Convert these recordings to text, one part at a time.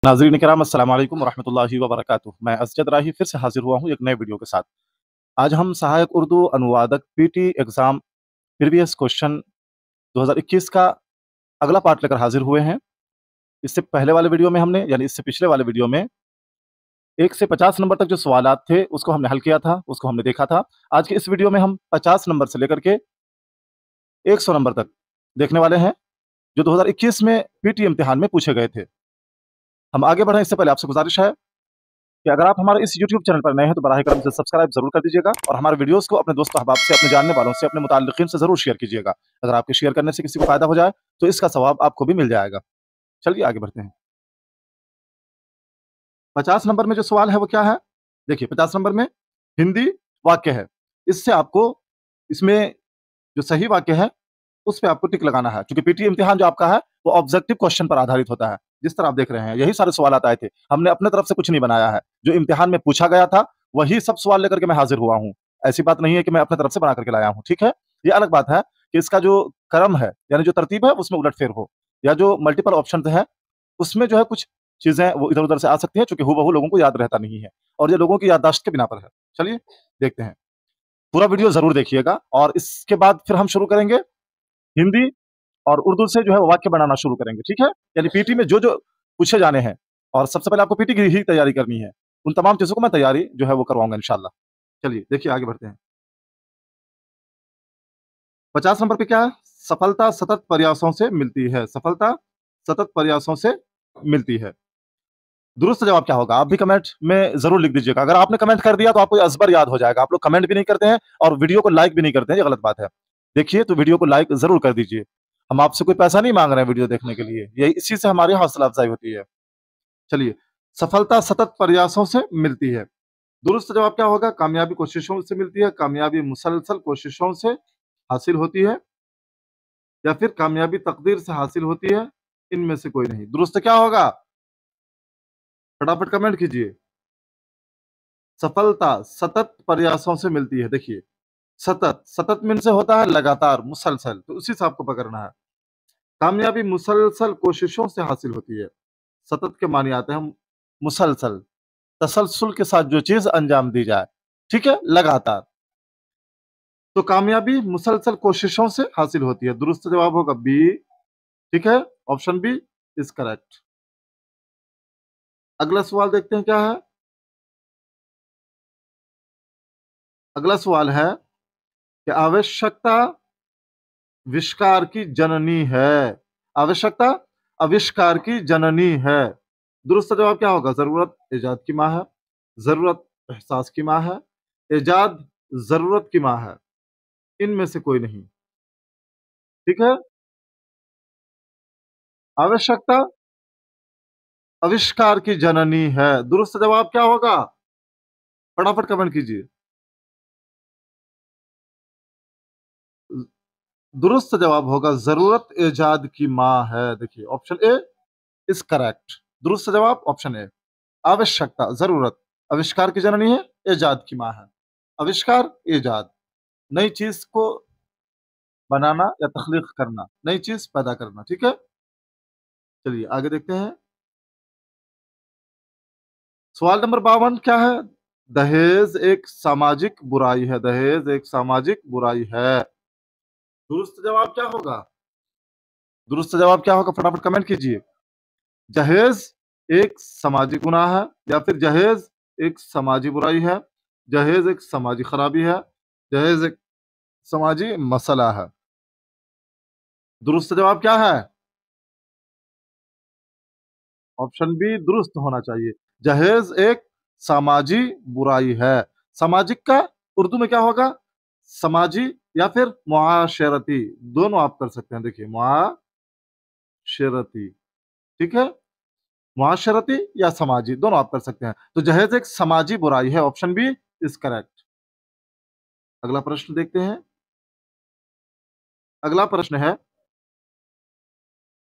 नाज़रीन किराम अस्सलाम वालेकुम वरहमतुल्लाहि वबरकातुहू। मैं असजद राही फिर से हाज़िर हुआ हूँ एक नए वीडियो के साथ। आज हम सहायक उर्दू अनुवादक पीटी एग्ज़ाम प्रीवियस क्वेश्चन 2021 का अगला पार्ट लेकर हाज़िर हुए हैं। इससे पहले वाले वीडियो में हमने यानी इससे पिछले वाले वीडियो में 1 से 50 नंबर तक जो सवालात थे उसको हमने हल किया था, उसको हमने देखा था। आज के इस वीडियो में हम 50 नंबर से लेकर के 100 नंबर तक देखने वाले हैं, जो 2021 में पीटी इम्तिहान में पूछे गए थे। हम आगे बढ़ें इससे पहले आपसे गुज़ारिश है कि अगर आप हमारे इस यूट्यूब चैनल पर नए हैं तो बराह करम से सब्सक्राइब ज़रूर कर दीजिएगा और हमारे वीडियोज़ को अपने दोस्तों अहबाब से, अपने जानने वालों से, अपने मुताल्लिक़ीन से ज़रूर शेयर कीजिएगा। अगर आपके शेयर करने से किसी को फ़ायदा हो जाए तो इसका सवाब आपको भी मिल जाएगा। चलिए आगे बढ़ते हैं। 50 नंबर में जो सवाल है वो क्या है? देखिए 50 नंबर में हिंदी वाक्य है। इससे आपको इसमें जो सही वाक्य है उस पे आपको टिक लगाना है। क्योंकि पीटी इम्तिहान जो आपका है वो ऑब्जेक्टिव क्वेश्चन पर आधारित होता है। जिस तरह आप देख रहे हैं यही सारे सवालात आए थे। हमने अपने तरफ से कुछ नहीं बनाया है। जो इम्तिहान में पूछा गया था वही सब सवाल लेकर के मैं हाज़िर हुआ हूँ। ऐसी बात नहीं है कि मैं अपने तरफ से बना करके लाया हूँ, ठीक है? ये अलग बात है कि इसका जो क्रम है यानी जो तरतीब है उसमें उलट-फेर हो या जो मल्टीपल ऑप्शंस हैं उसमें जो है कुछ चीज़ें वो इधर-उधर से आ सकती हैं चूँकि हूबहू लोगों को याद रहता नहीं है और ये लोगों की याददाश्त के बिना पर है। चलिए देखते हैं। पूरा वीडियो ज़रूर देखिएगा और इसके बाद फिर हम शुरू करेंगे हिंदी और उर्दू से जो है वो वाक्य बनाना शुरू करेंगे, ठीक है? यानी पीटी में जो-जो पूछे जाने हैं और सबसे पहले आपको पीटी की ही तैयारी करनी है। उन तमाम चीज़ों को मैं तैयारी जो है वो करवाऊँगा इंशाअल्लाह। चलिए देखिए आगे बढ़ते हैं। 50 नंबर पे क्या है? सफलता सतत प्रयासों से मिलती है। सफलता सतत प्रयासों से मिलती है। दुरुस्त जवाब क्या होगा? आप भी कमेंट में ज़रूर लिख दीजिएगा। अगर आपने कमेंट कर दिया तो आपको ये अज़बर याद हो जाएगा। आप लोग कमेंट भी नहीं करते हैं और वीडियो को लाइक भी नहीं करते हैं, ये गलत बात है। देखिए तो वीडियो को लाइक ज़रूर कर दीजिए। हम आपसे कोई पैसा नहीं माँग रहे हैं वीडियो देखने के लिए। यही इसी से हमारी हौसला अफ़ज़ाई होती है। चलिए, सफलता सतत प्रयासों से मिलती है। दुरुस्त जवाब क्या होगा? कामयाबी कोशिशों से मिलती है, कामयाबी मुसलसल कोशिशों से हासिल होती है या फिर कामयाबी तकदीर से हासिल होती है, इनमें से कोई नहीं। दुरुस्त क्या होगा? फटाफट कमेंट कीजिए। सफलता सतत प्रयासों से मिलती है। देखिए, सतत, सतत मीन से होता है लगातार, मुसलसल, तो उसी से आपको पकड़ना है। कामयाबी मुसलसल कोशिशों से हासिल होती है। सतत के माने आते हैं मुसलसल, तसलसल के साथ जो चीज़ अंजाम दी जाए, ठीक है? लगातार। तो कामयाबी मुसलसल कोशिशों से हासिल होती है। दुरुस्त जवाब होगा बी, ठीक है? Option B is correct. अगला सवाल देखते हैं क्या है? अगला सवाल है कि आवश्यकता विष्कार की जननी है। आवश्यकता आविष्कार की जननी है। दुरुस्त जवाब क्या होगा? ज़रूरत इजाद की माँ है, ज़रूरत एहसास की माँ है, इजाद ज़रूरत की माँ है। इनमें से कोई नहीं, ठीक है? आवश्यकता आविष्कार की जननी है। दुरुस्त जवाब क्या होगा? फटाफट कमेंट कीजिए। दुरुस्त जवाब होगा ज़रूरत इजाद की माँ है। देखिए ऑप्शन ए इज़ करेक्ट। दुरुस्त जवाब ऑप्शन ए। आवश्यकता, ज़रूरत, आविष्कार की जननी है, इजाद की माँ है। आविष्कार, इजाद, नई चीज़ को बनाना या तख्लीक करना, नई चीज़ पैदा करना, ठीक है? चलिए आगे देखते हैं। सवाल नंबर 52 क्या है? दहेज़ एक सामाजिक बुराई है। दहेज़ एक सामाजिक बुराई है। दुरुस्त जवाब क्या होगा? दुरुस्त जवाब क्या होगा? फटाफट कमेंट कीजिए। जहेज़ एक सामाजिक गुनाह है या फिर जहेज़ एक समाजी बुराई है, जहेज़ एक समाजी खराबी है, जहेज़ एक समाजी मसला है। दुरुस्त जवाब क्या है? ऑप्शन बी दुरुस्त होना चाहिए। जहेज़ एक सामाजी बुराई है। सामाजिक का उर्दू में क्या होगा? समाजी या फिर मुआशरती, दोनों आप कर सकते हैं। देखिए मुआशरती, ठीक है? मुआशरती या समाजी दोनों आप कर सकते हैं। तो जहेज़ एक समाजी बुराई है। Option B is correct. अगला प्रश्न देखते हैं। अगला प्रश्न है,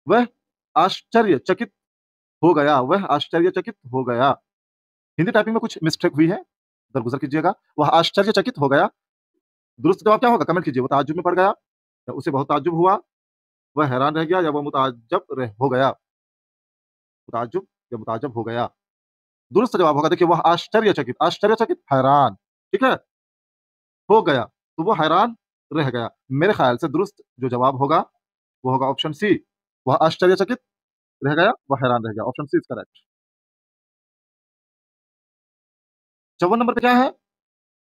वह आश्चर्यचकित हो गया, वह आश्चर्यचकित हो गया। हिंदी टाइपिंग में कुछ मिस्टेक हुई है, दरगुज़र कीजिएगा। वह आश्चर्यचकित हो गया। दुरुस्त जवाब क्या होगा? कमेंट कीजिए। वो ताज्जुब में पड़ गया या उसे बहुत ताज्जुब हुआ, वह हैरान रह गया या वह मुताज्जब रह हो गया। ताज्जुब या मुताजब हो गया। दुरुस्त जवाब होगा, देखिए वह आश्चर्यचकित, आश्चर्यचकित हैरान, ठीक है? हो गया, तो वो हैरान रह गया। मेरे ख्याल से दुरुस्त जो जवाब होगा, वो होगा ऑप्शन सी, वह आश्चर्यचकित रह गया, वह हैरान रह गया। Option C is correct. 54 number पे क्या है?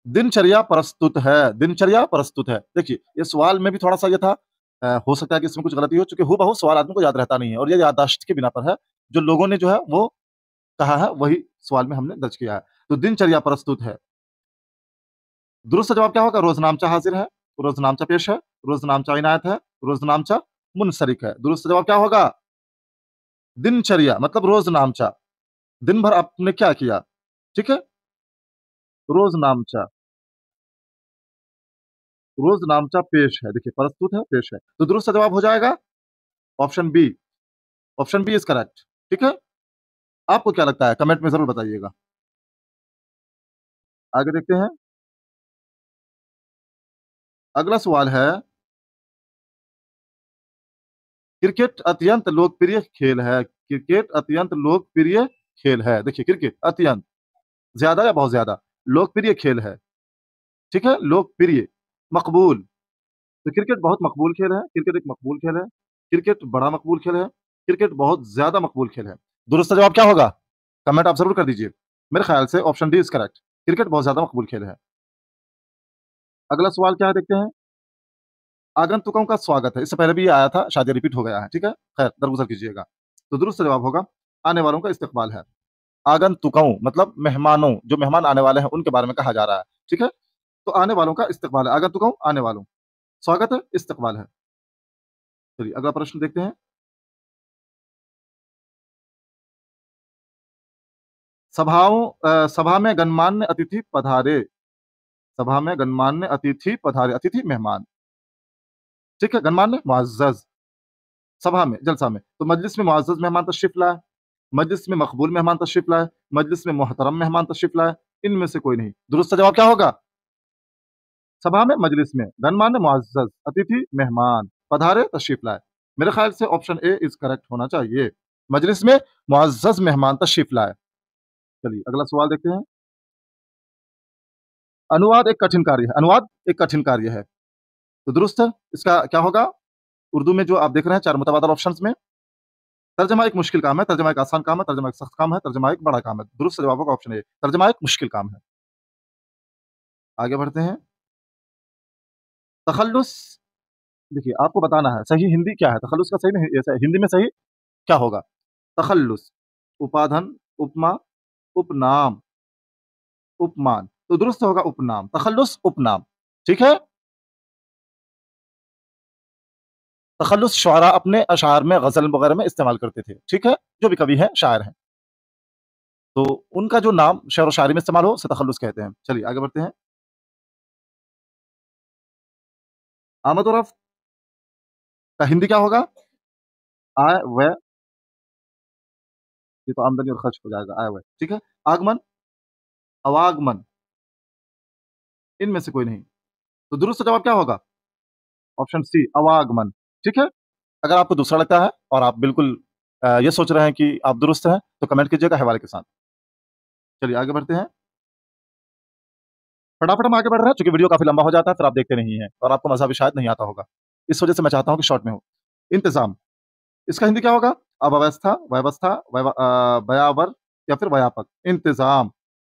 दिनचर्या प्रस्तुत है, दिनचर्या प्रस्तुत है। देखिए, ये सवाल में भी थोड़ा-सा ये था, हो सकता है कि इसमें कुछ गलती हो, चूँकि हूबहू सवाल आदमी को याद रहता नहीं है और ये याददाश्त की बिना पर है। जो लोगों ने जो है वो कहा है, वही सवाल में हमने दर्ज किया है। तो दिनचर्या प्रस्तुत है। दुरुस्त जवाब क्या होगा? रोज़नामचा हाज़िर है, रोज़नामचा पेश है, रोज़नामचा इनायत है, रोज़नामचा मुनसरिक है। दुरुस्त जवाब क्या होगा? दिनचर्या मतलब रोज़नामचा। दिन भर आपने क्या किया? ठीक है? रोज़नामचा, रोज़नामचा पेश है। देखिए प्रस्तुत है, पेश है। तो दुरुस्त जवाब हो जाएगा option B. Option B is correct. ठीक है? आपको क्या लगता है? कमेंट में ज़रूर बताइएगा। आगे देखते हैं। अगला सवाल है, क्रिकेट अत्यंत लोकप्रिय खेल है। क्रिकेट अत्यंत लोकप्रिय खेल है। देखिए क्रिकेट अत्यंत, ज़्यादा या बहुत ज़्यादा? लोकप्रिय खेल है। ठीक है? लोकप्रिय, मकबूल। तो क्रिकेट बहुत मकबूल खेल है, क्रिकेट एक मकबूल खेल है, क्रिकेट बड़ा मकबूल खेल है, क्रिकेट बहुत ज़्यादा मकबूल खेल है। दुरुस्त जवाब क्या होगा? कमेंट आप ज़रूर कर दीजिए। मेरे ख़्याल से option D is correct. Cricket बहुत ज़्यादा मकबूल खेल है। अगला सवाल क्या है देखते हैं। आगंतुकों का स्वागत है। इससे पहले भी ये आया था, शायद ये रिपीट हो गया है, ठीक है? खैर दरगुज़र कीजिएगा। तो दुरुस्त जवाब होगा, आने वालों का इस्तकबाल है। आगंतुकों मतलब मेहमानों, जो मेहमान आने वाले हैं उनके बारे में कहा जा रहा है, ठीक है? तो आने वालों का इस्तकबाल है। आगंतुकों, आने वालों। स्वागत है, इस्तकबाल है। चलिए अगला प्रश्न देखते हैं। सभा में गणमान्य अतिथि पधारे। सभा में गणमान्य अतिथि पधारे, अतिथि मेहमान, ठीक है? गणमान्य मुअज़्ज़ज़, सभा में, जलसा में। तो मजलिस में मुअज़्ज़ज़ मेहमान तशरीफ़ लाए, मजलिस में मकबूल मेहमान तशरीफ़ लाए, मजलिस में मोहतरम मेहमान तशरीफ़ लाए, इनमें से कोई नहीं। दुरुस्त जवाब क्या होगा? सभा में, मजलिस में, गणमान्य मुअज़्ज़ज़, अतिथि मेहमान, पधारे तशरीफ़ लाए। मेरे ख़्याल से ऑप्शन ए इज़ करेक्ट होना चाहिए। मजलिस में मुअज़्ज़ज़ मेहमान तशरीफ़ लाए। चलिए अगला सवाल देखते हैं। अनुवाद एक कठिन कार्य है, अनुवाद एक कठिन कार्य है। तो दुरुस्त है, इसका क्या होगा? उर्दू में जो आप देख रहे हैं 4 मुतबादल ऑप्शंस में, तर्जमा एक मुश्किल काम है, तर्जमा एक आसान काम है, तर्जमा एक सख्त काम है, तर्जमा एक बड़ा काम है। दुरुस्त जवाब होगा ऑप्शन ए, तर्जमा एक मुश्किल काम है। आगे बढ़ते हैं। तखल्लुस, देखिए आपको बताना है सही हिंदी क्या है? तखल्लुस का सही में हिंदी में सही क्या होगा? तखल्लुस, उपाधन, उपमा, उपनाम, उपमान। तो दुरुस्त होगा उपनाम, तखल्लुस उपनाम, ठीक है? तखल्लुस शुअरा अपने अशार में, ग़ज़ल वगैरह में इस्तेमाल करते थे, ठीक है? जो भी कवि हैं, शायर हैं। तो उनका जो नाम शेर व शायरी में इस्तेमाल हो, उसे तखल्लुस कहते हैं। चलिए आगे बढ़ते हैं। आमद और रफ़्त का हिंदी क्या होगा? आय, व्यय, ये तो आमदनी और खर्च हो जाएगा, आय, व्यय, ठीक है? आगमन, अवागमन, इनमें से कोई नहीं। तो दुरुस्त जवाब क्या होगा? ऑप्शन सी, अवागमन, ठीक है? अगर आपको दूसरा लगता है और आप बिल्कुल ये सोच रहे हैं कि आप दुरुस्त हैं, तो कमेंट कीजिएगा हवाले के साथ। चलिए आगे बढ़ते हैं। फटाफट हम आगे बढ़ रहे हैं, चूँकि वीडियो काफ़ी लंबा हो जाता है, फिर आप देखते नहीं हैं और आपको मज़ा भी शायद नहीं आता होगा। इस वजह से मैं चाहता हूँ कि शॉर्ट में हो। इंतज़ाम, इसका हिंदी क्या होगा? अव्यवस्था, व्यवस्था, भयावर या फिर व्यापक। इंतज़ाम,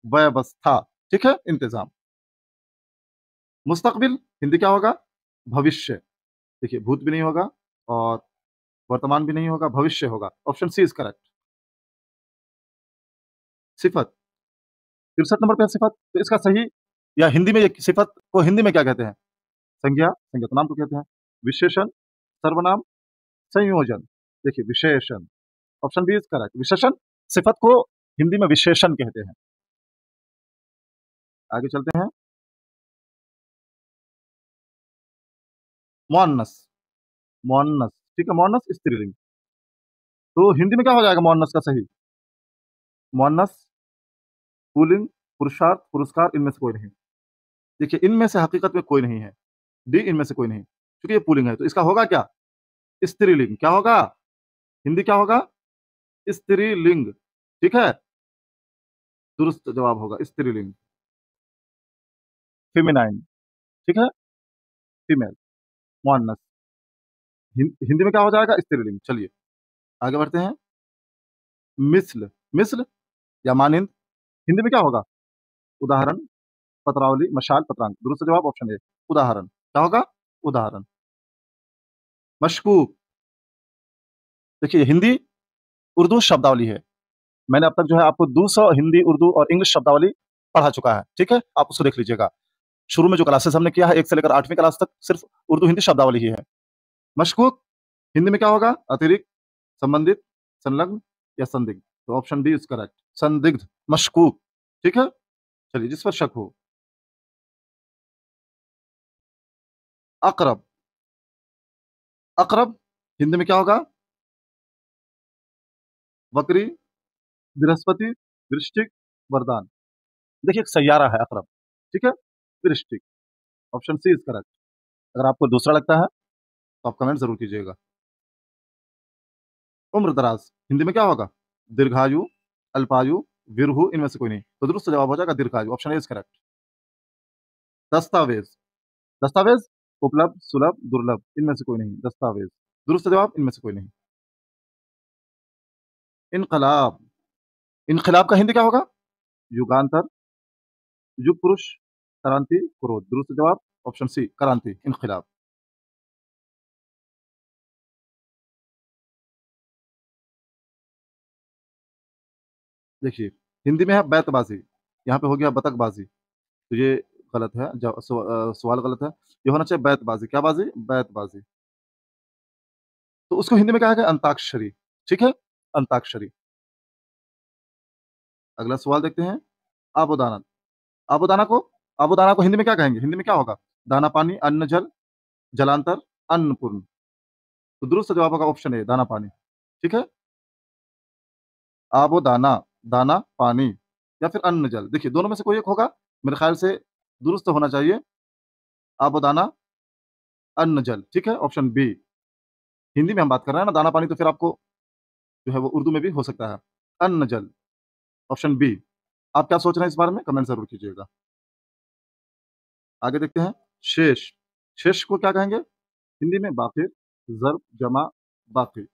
व्यवस्था, ठीक है? इंतज़ाम। मुस्तक़बिल, हिंदी क्या होगा? भविष्य। देखिए भूत भी नहीं होगा और वर्तमान भी नहीं होगा, भविष्य होगा। Option C is correct. सिफ़त, 63 नंबर पे है सिफ़त, तो इसका सही या हिंदी में ये सिफ़त को हिंदी में क्या कहते हैं? संज्ञा, संज्ञा तो नाम को कहते हैं। विशेषण, सर्वनाम, संयोजन। देखिए विशेषण, ऑप्शन बी इज़ करेक्ट। विशेषण, सिफ़त को हिंदी में विशेषण कहते हैं। आगे चलते हैं। मुअन्नस, मुअन्नस, ठीक है? मुअन्नस स्त्रीलिंग। तो हिंदी में क्या हो जाएगा मुअन्नस का सही? मुअन्नस, पुल्लिंग, पुरुषार्थ, पुरस्कार, इनमें से कोई नहीं। देखिए इनमें से हकीकत में कोई नहीं है। डी इनमें से कोई नहीं। क्योंकि ये पुल्लिंग है, तो इसका होगा क्या? स्त्रीलिंग। क्या होगा? हिंदी क्या होगा? स्त्रीलिंग। ठीक है? दुरुस्त जवाब होगा स्त्रीलिंग, फेमिनाइन, ठीक है? फीमेल, मुअन्नस। हिंदी में क्या हो जाएगा? स्त्रीलिंग। चलिए, आगे बढ़ते हैं। मिस्ल, मिस्ल या मानिंद, हिंदी में क्या होगा? उदाहरण, पत्रावली, मशाल, पत्रांग। दुरुस्त जवाब ऑप्शन ए, उदाहरण। क्या होगा? उदाहरण। मशकूक, देखिए हिंदी, उर्दू शब्दावली है। मैंने अब तक जो है आपको 200 हिंदी, उर्दू और इंग्लिश शब्दावली पढ़ा चुका है, ठीक है? आप उसको देख लीजिएगा। शुरू में जो क्लासेस हमने किया है 1 से लेकर 8वीं क्लास तक सिर्फ उर्दू, हिंदी शब्दावली ही है। मशकूक, हिंदी में क्या होगा? अतिरिक्त, संबंधित, संलग्न या संदिग्ध। तो ऑप्शन डी इज करेक्ट, संदिग्ध, मशकूक, ठीक है? चलिए, जिस पर शक हो। अक़रब, अक़रब हिंदी में क्या होगा? बकरी, बृहस्पति, वृश्चिक, वरदान। देखिए एक सैयारा है अक़रब, ठीक है? वृश्चिक, ऑप्शन सी इज करेक्ट। अगर आपको दूसरा लगता है तो आप कमेंट ज़रूर कीजिएगा। उम्र-दराज़, हिंदी में क्या होगा? दीर्घायु, अल्पायु, विरहु, इनमें से कोई नहीं। तो दुरुस्त जवाब हो जाएगा दीर्घायु, ऑप्शन ए इज करेक्ट। दस्तावेज़, दस्तावेज़, उपलब्ध, सुलभ, दुर्लभ, इनमें से कोई नहीं, दस्तावेज़। दुरुस्त जवाब इनमें से कोई नहीं। इनकलाब, इनकलाब का हिंदी क्या होगा? युगांतर, युग पुरुष, क्रांति, क्रोध। दुरुस्त जवाब ऑप्शन सी, क्रांति, इनकलाब। देखिए, हिंदी में है बैतबाज़ी, यहाँ पे हो गया बतखबाज़ी, तो ये गलत है, सवाल गलत है। ये होना चाहिए बैतबाज़ी, क्या बाज़ी? बैतबाज़ी। तो उसको हिंदी में क्या कहेंगे? अंताक्षरी, ठीक है? अंताक्षरी। अगला सवाल देखते हैं, आबोदाना। आबोदाना को आबोदाना को हिंदी में क्या कहेंगे? हिंदी में क्या होगा? दाना पानी, अन्न जल, जलांतर, अन्नपूर्ण। तो दुरुस्त जवाब होगा ऑप्शन ए, दाना पानी, ठीक है? आबोदाना, दाना पानी या फिर अन्न जल। देखिए दोनों में से कोई एक होगा, मेरे ख्याल से दुरुस्त होना चाहिए आबोदाना, अन्न जल, ठीक है? Option B. हिंदी में हम बात कर रहे हैं ना, दाना पानी तो फिर आपको जो है वो उर्दू में भी हो सकता है। अन्न जल, ऑप्शन बी। आप क्या सोच रहे हैं इस बारे में? कमेंट ज़रूर कीजिएगा। आगे देखते हैं, शेष। शेष को क्या कहेंगे? हिंदी में बाक़िर, ज़र्ब, जमा, बाक़ी।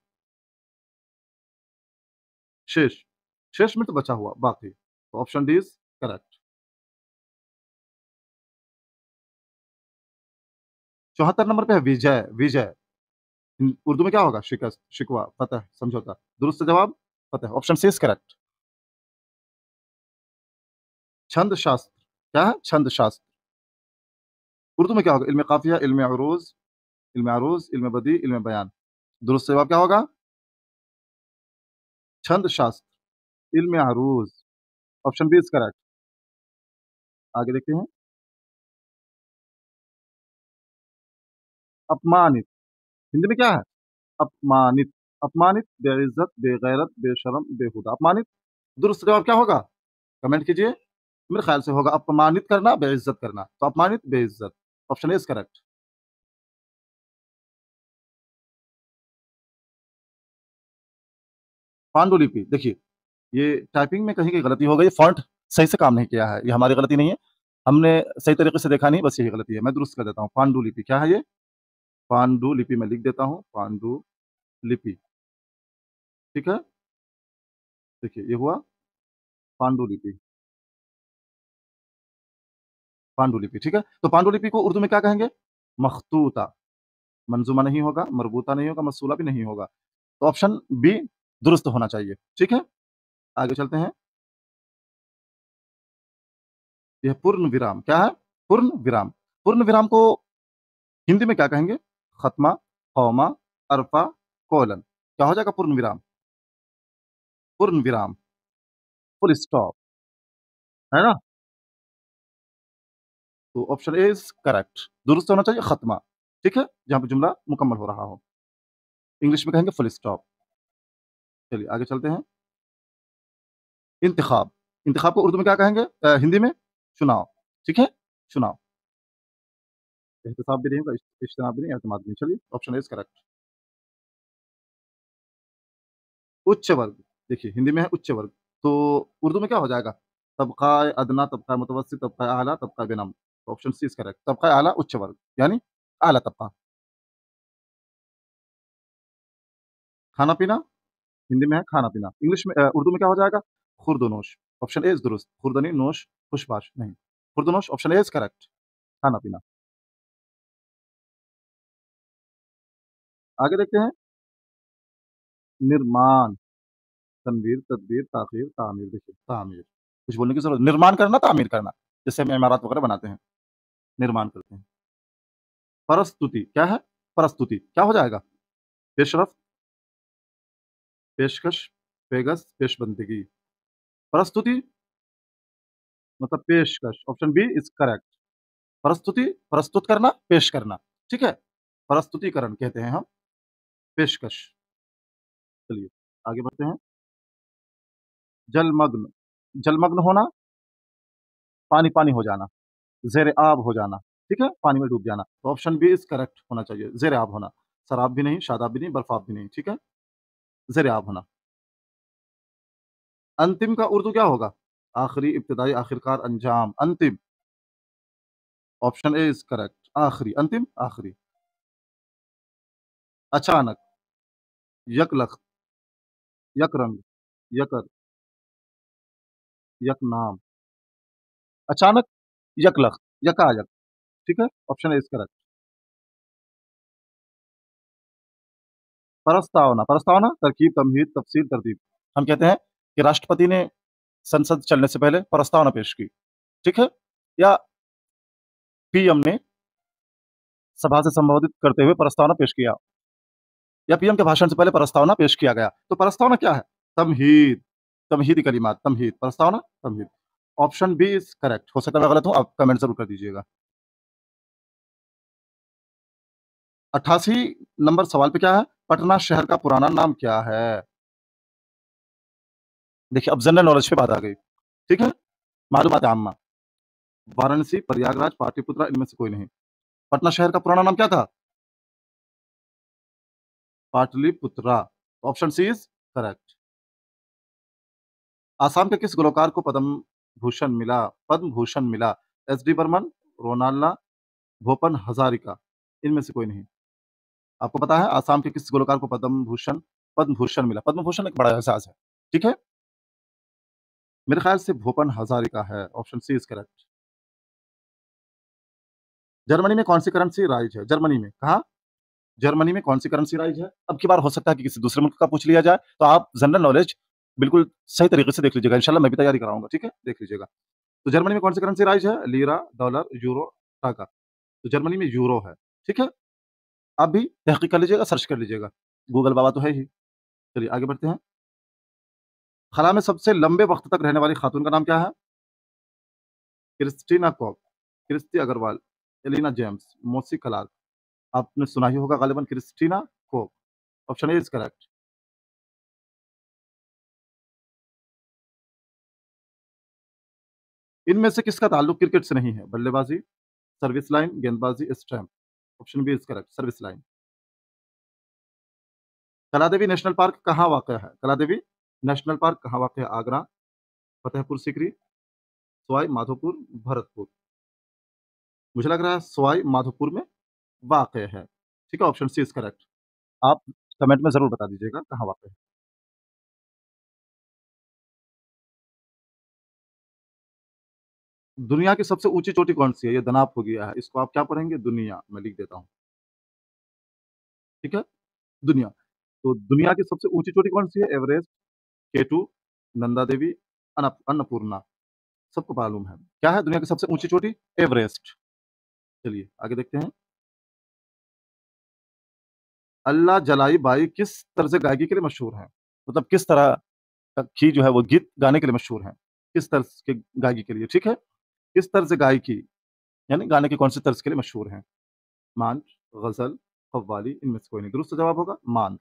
शेष, शेष में तो बचा हुआ, बाक़ी। तो option D is correct. 74 number पे है विजय, विजय। उर्दू में क्या होगा? शिकस्त, शिकवा, फ़तह, समझौता। दुरुस्त जवाब फ़तह, ऑप्शन सी इज़ करेक्ट। छंद शास्त्र, क्या है? छंद शास्त्र। उर्दू में क्या होगा? इल्म काफ़िया, इल्म अरूज़, इल्म अरूज़, इल्म बदी, इल्म बयान। दुरुस्त जवाब क्या होगा? छंद शास्त्र, इल्म अरूज़, ऑप्शन बी इज़ करेक्ट। आगे देखते हैं, अपमानित, हिंदी में क्या है? अपमानित, अपमानित, बेइज़्ज़त, बेगैरत, बेशर्म, बेहुदा। अपमानित, दुरुस्त जवाब क्या होगा? कमेंट कीजिए। मेरे ख्याल से होगा अपमानित करना, बेइज़्ज़त करना। तो अपमानित, बेइज़्ज़त, ऑप्शन ए इज़ करेक्ट। पांडुलिपि, देखिए ये टाइपिंग में कहीं की गलती हो गई, फ़ॉन्ट सही से काम नहीं किया है। ये हमारी गलती नहीं है। हमने सही तरीके से देखा नहीं, बस यही गलती है। मैं दुरुस्त कर देता हूँ। पांडुलिपि क्या है ये? पांडुलिपि मैं लिख देता हूँ, पांडुलिपि, ठीक है? देखिए ये हुआ पांडुलिपि, पांडुलिपि, ठीक है? तो पांडुलिपि को उर्दू में क्या कहेंगे? मखतूता, मंज़ूमा नहीं होगा, मरबूता नहीं होगा, मसूला भी नहीं होगा। तो ऑप्शन बी दुरुस्त होना चाहिए, ठीक है? आगे चलते हैं। ये पूर्ण विराम, क्या है? पूर्ण विराम। पूर्ण विराम को हिंदी में क्या कहेंगे? खत्मा, कौमा, अरफा, कोलन। क्या हो जाएगा पूर्ण विराम? पूर्ण विराम, फुल स्टॉप, है ना? तो ऑप्शन ए इज़ करेक्ट। दुरुस्त होना चाहिए खत्मा, ठीक है? जहाँ पे जुमला मुकम्मल हो रहा हो। इंग्लिश में कहेंगे फुल स्टॉप। चलिए आगे चलते हैं। इंतखाब, इंतखाब को उर्दू में क्या कहेंगे? हिंदी में चुनाव, ठीक है? चुनाव। एहतसाब भी नहीं होगा, इज्तिनाब भी नहीं, एतमाद भी नहीं। चलिए ऑप्शन ए इज़ करेक्ट। उच्च वर्ग, देखिए हिंदी में है उच्च वर्ग। तो उर्दू में क्या हो जाएगा? तबक़ाए अदना, तबक़ाए मुतवस्सित, तबक़ाए आला, तबक़ाए बिनम। तो ऑप्शन सी इज़ करेक्ट। तबक़ाए आला उच्च वर्ग, यानी आला तबक़ा। खाना-पीना हिंदी में है खाना-पीना। इंग्लिश में उर्दू में क्या हो जाएगा? खुर्द-ओ-नोश। ऑप्शन ए इज़ दुरुस्त। खुर्दनी, नोश, खुशबाश नहीं। खुर्द-ओ-नोश ऑप्शन ए इज़ करेक्ट। खाना-पीना। आगे देखते हैं, निर्माण, तनवीर, तदबीर, ताख़ीर, तामीर। देखिए, तामीर, कुछ बोलने की ज़रूरत निर्माण करना, तामीर करना। जैसे हम इमारत वग़ैरह बनाते हैं, निर्माण करते हैं। परस्तुति क्या है? परस्तुति क्या हो जाएगा? पेशरफ़्त, पेशकश, पेगस, पेशबंदगी। प्रस्तुति मतलब पेशकश, ऑप्शन बी इज़ करेक्ट। प्रस्तुति, प्रस्तुत करना, पेश करना, ठीक है? प्रस्तुतिकरण कहते हैं हम पेशकश। चलिए, आगे बढ़ते हैं। जलमग्न, जलमग्न होना, पानी-पानी हो जाना, ज़ेर-ए-आब हो जाना, ठीक है? पानी में डूब जाना। तो ऑप्शन बी इज़ करेक्ट होना चाहिए, ज़ेर-ए-आब होना। शराब भी नहीं, शादाब भी नहीं, बर्फ़ाब भी नहीं, ठीक है? ज़ेर-ए-आब होना। अंतिम का उर्दू क्या होगा? आखिरी, इब्तिदाई, आखिरकार, अंजाम, अंतिम। ऑप्शन ए इज़ करेक्ट, आखिरी, अंतिम, आखिरी। अचानक, यकलख़्त, यकरंग, यकर, यकनाम। अचानक, यकलख़्त, यकायक, ठीक है? Option A is correct. प्रस्तावना, प्रस्तावना, तरकीब, तमहीद, तफ़सील, तरतीब। हम कहते हैं कि राष्ट्रपति ने संसद चलने से पहले प्रस्तावना पेश की, ठीक है? या पीएम ने सभा से संबोधित करते हुए प्रस्तावना पेश किया, या पीएम के भाषण से पहले प्रस्तावना पेश किया गया। तो प्रस्तावना क्या है? तमहीद, तमहीदी कलिमात, तमहीद, प्रस्तावना, तमहीद। Option B is correct. हो सकता है मैं गलत हूँ, आप कमेंट ज़रूर कर दीजिएगा। 88 नंबर सवाल पे क्या है? पटना शहर का पुराना नाम क्या है? देखिए, अब जनरल नॉलेज पे बात आ गई, ठीक है? मालूमात आम्मा, वाराणसी, प्रयागराज, पाटलिपुत्रा, इनमें से कोई नहीं। पटना शहर का पुराना नाम क्या था? Pataliputra. Option C is correct. Assam के किस गुलकार को पद्म भूषण मिला? एस डी बर्मन, रोनाल्ला, भूपेन हज़ारिका, इनमें से कोई नहीं। आपको पता है आसाम के किस गुलकार को पद्म भूषण मिला? पद्म भूषण एक बड़ा एहसास है, ठीक है? मेरे ख्याल से भूपेन हज़ारिका है। Option C is correct. Germany में कौन-सी करेंसी राइज है? जर्मनी में, कहाँ? जर्मनी में कौन-सी करेंसी राइज है? अब की बार हो सकता है कि किसी दूसरे मुल्क का पूछ लिया जाए, तो आप जनरल नॉलेज बिल्कुल सही तरीके से देख लीजिएगा। इंशाल्लाह मैं भी तैयारी कराऊँगा, ठीक है? देख लीजिएगा। तो जर्मनी में कौन-सी करेंसी राइज है? लीरा, डॉलर, यूरो, टाका। तो जर्मनी में यूरो है, ठीक है? आप भी तहकीक कर लीजिएगा, सर्च कर लीजिएगा। गूगल बाबा तो है ही। चलिए आगे बढ़ते हैं। खला में सबसे लंबे वक़्त तक रहने वाली खातून का नाम क्या है? Christina Koch, Christy Agarwal, Elina James, Mossy Clarke. आपने सुना ही होगा ग़ालिबन Christina Koch. Option A is correct. इनमें से किसका ताल्लुक क्रिकेट से नहीं है? बल्लेबाज़ी, सर्विस लाइन, गेंदबाज़ी, stump. Option B is correct, service line. Kaladevi national park कहाँ वाक़ है? कलादेवी नेशनल पार्क कहाँ वाक़ है? आगरा, फतेहपुर सीकरी, सवाई माधोपुर, भरतपुर। मुझे लग रहा है सवाई माधोपुर में वाक़ है। ठीक है, ऑप्शन सी इज़ करेक्ट। आप कमेंट में ज़रूर बता दीजिएगा कहाँ वाक़ है। दुनिया की सबसे ऊँची चोटी कौन-सी है? ये दनाप हो गया है। इसको आप क्या पढ़ेंगे? दुनिया, मैं लिख देता हूँ। ठीक है? दुनिया। तो दुनिया की सबसे ऊँची चोटी कौन-सी है? एवरेस्ट, केटू, नंदा देवी, अन्नपूर्णा। सबको मालूम है। क्या है दुनिया की सबसे ऊँची चोटी? एवरेस्ट। चलिए आगे देखते हैं। अल्लाह जलाई बाई किस तर्ज़ गायकी के लिए मशहूर हैं? मतलब किस तरह की जो है वो गीत गाने के लिए मशहूर हैं? किस तर्ज़ के गायकी के लिए, ठीक है? किस तर्ज़ गायकी यानी गाने के कौन-से तर्ज़ के लिए मशहूर हैं? मांझ, ग़ज़ल, कव्वाली, इनमें से कोई नहीं। दुरुस्त जवाब होगा मांझ,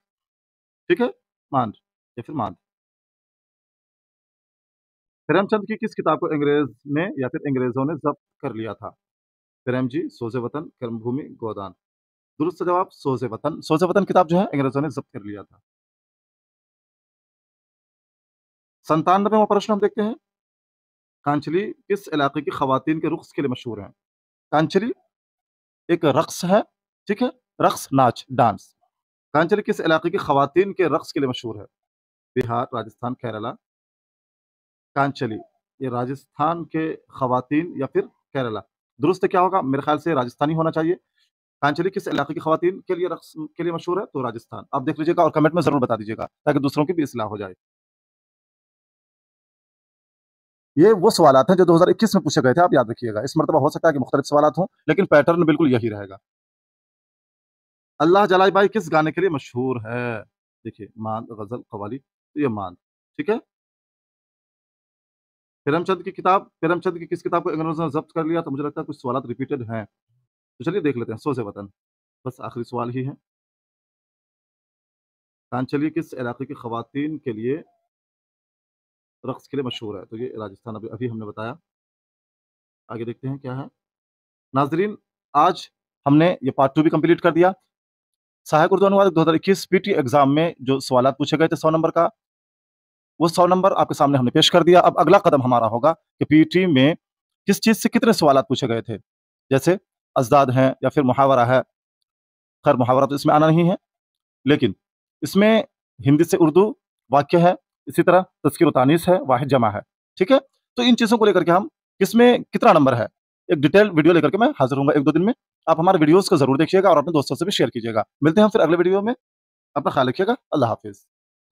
ठीक है? मांझ या फिर मांझ। प्रेमचंद की किस किताब को अंग्रेज़ ने या फिर अंग्रेज़ों ने ज़ब्त कर लिया था? प्रेम जी, सोज़े वतन, कर्मभूमि, गोदान। दुरुस्त जवाब सोज़े वतन। सोज़े वतन किताब जो है अंग्रेज़ों ने ज़ब्त कर लिया था। 97वां प्रश्न हम देखते हैं, कांचली किस इलाके की खवातीन के रुक्स के लिए मशहूर है? कांचली एक रक्स है, ठीक है? रक्स, नाच, डांस। कांचली किस इलाके की खवातीन के रक्स के लिए मशहूर है? बिहार, राजस्थान, केरला। कांचली ये राजस्थान के खवातीन या फिर केरला? दुरुस्त क्या होगा? मेरे ख्याल से राजस्थानी होना चाहिए। कांचली किस इलाके की खवातीन के लिए रक्स के लिए मशहूर है? तो राजस्थान। आप देख लीजिएगा और कमेंट में ज़रूर बता दीजिएगा, ताकि दूसरों की भी इस्लाह हो जाए। ये वो सवालात हैं जो 2021 में पूछे गए थे, आप याद रखिएगा। इस मर्तबा हो सकता है कि मुख्तलिफ सवालात हों, लेकिन पैटर्न बिल्कुल यही रहेगा। अल्लाह जलाई बाई किस गाने के लिए मशहूर है? देखिए, मांद, गज़ल, कव्वाली, तो ये मांद, ठीक है? प्रेमचंद की किस किताब को अंग्रेज़ों ने ज़ब्त कर लिया? तो मुझे लगता है कुछ सवालात रिपीटेड हैं। तो चलिए देख लेते हैं, सोज़े वतन। बस आखिरी सवाल ही है। कांचली किस इलाके की खवातीन के लिए रक़्स के लिए मशहूर है? तो ये राजस्थान, अभी अभी हमने बताया। आगे देखते हैं क्या है। नाज़रीन, आज हमने ये पार्ट 2 भी कंप्लीट कर दिया। सहायक उर्दू अनुवादक 2021 पीटी एग्ज़ाम में जो सवालात पूछे गए थे 100 नंबर का, वो 100 नंबर आपके सामने हमने पेश कर दिया। अब अगला कदम हमारा होगा कि पीटी में किस चीज़ से कितने सवालात पूछे गए थे। जैसे अज़दाद हैं या फिर मुहावरा है। खैर, मुहावरा तो इसमें आना नहीं है, लेकिन इसमें हिंदी से उर्दू वाक्य है, इसी तरह तज़कीर व तानीस है, वाहिद जमा है, ठीक है? तो इन चीज़ों को लेकर के हम किसमें कितना नंबर है, एक डिटेल्ड वीडियो लेकर के मैं हाज़िर होऊँगा 1-2 दिन में। आप हमारे वीडियोज़ को ज़रूर देखिएगा और अपने दोस्तों से भी शेयर कीजिएगा। मिलते हैं हम फिर अगले वीडियो में। अपना ख़्याल रखिएगा। अल्लाह हाफ़िज़।